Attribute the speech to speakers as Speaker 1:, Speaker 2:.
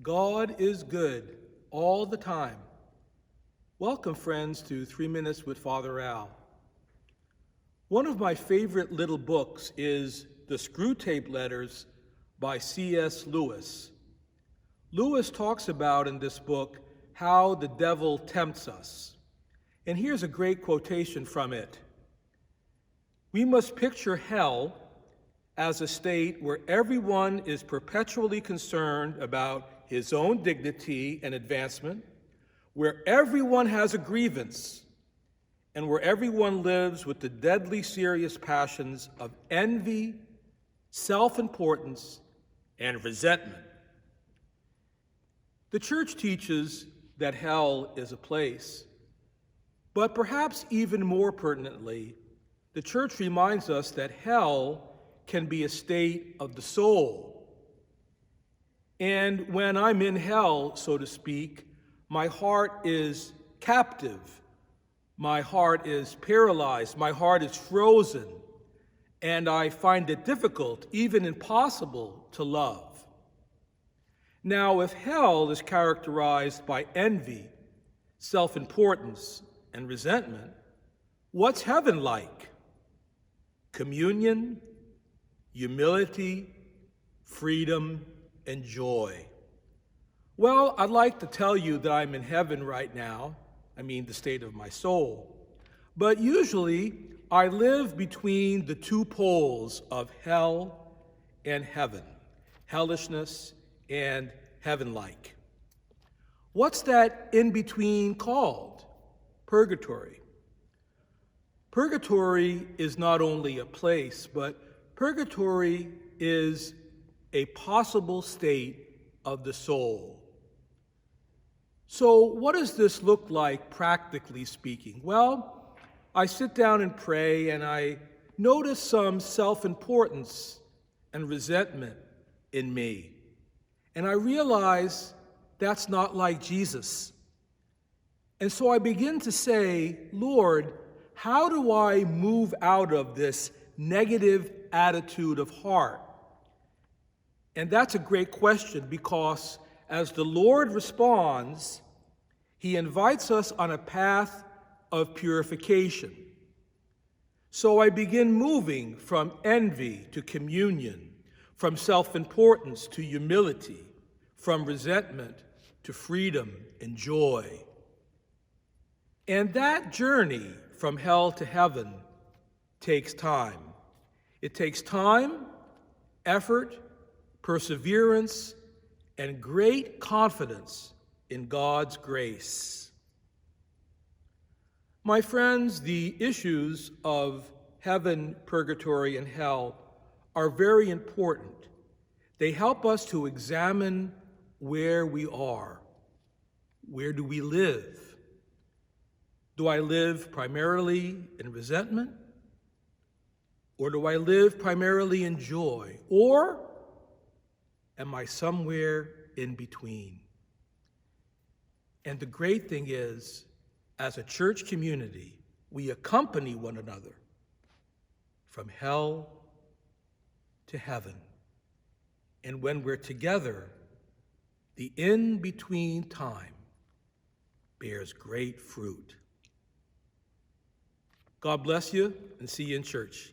Speaker 1: God is good all the time. Welcome, friends, to 3 Minutes with Father Al. One of my favorite little books is The Screwtape Letters by C.S. Lewis. Lewis talks about in this book how the devil tempts us. And here's a great quotation from it. We must picture hell as a state where everyone is perpetually concerned about his own dignity and advancement, where everyone has a grievance, and where everyone lives with the deadly serious passions of envy, self-importance, and resentment. The church teaches that hell is a place, but perhaps even more pertinently, the church reminds us that hell can be a state of the soul. And when I'm in hell, so to speak, my heart is captive, my heart is paralyzed, my heart is frozen, and I find it difficult, even impossible, to love. Now, if hell is characterized by envy, self-importance, and resentment, what's heaven like? Communion, humility, freedom, and joy. Well, I'd like to tell you that I'm in heaven right now, the state of my soul. But usually, I live between the two poles of hell and heaven, hellishness and heaven-like. What's that in-between called? Purgatory. Purgatory is not only a place, but purgatory is a possible state of the soul. So what does this look like, practically speaking? Well, I sit down and pray, and I notice some self-importance and resentment in me. And I realize that's not like Jesus. And so I begin to say, Lord, how do I move out of this negative attitude of heart? And that's a great question, because as the Lord responds, he invites us on a path of purification. So I begin moving from envy to communion, from self-importance to humility, from resentment to freedom and joy. And that journey from hell to heaven takes time. It takes time, effort, perseverance, and great confidence in God's grace. My friends, the issues of heaven, purgatory, and hell are very important. They help us to examine where we are. Where do we live? Do I live primarily in resentment? Or do I live primarily in joy? Or am I somewhere in between? And the great thing is, as a church community, we accompany one another from hell to heaven. And when we're together, the in-between time bears great fruit. God bless you, and see you in church.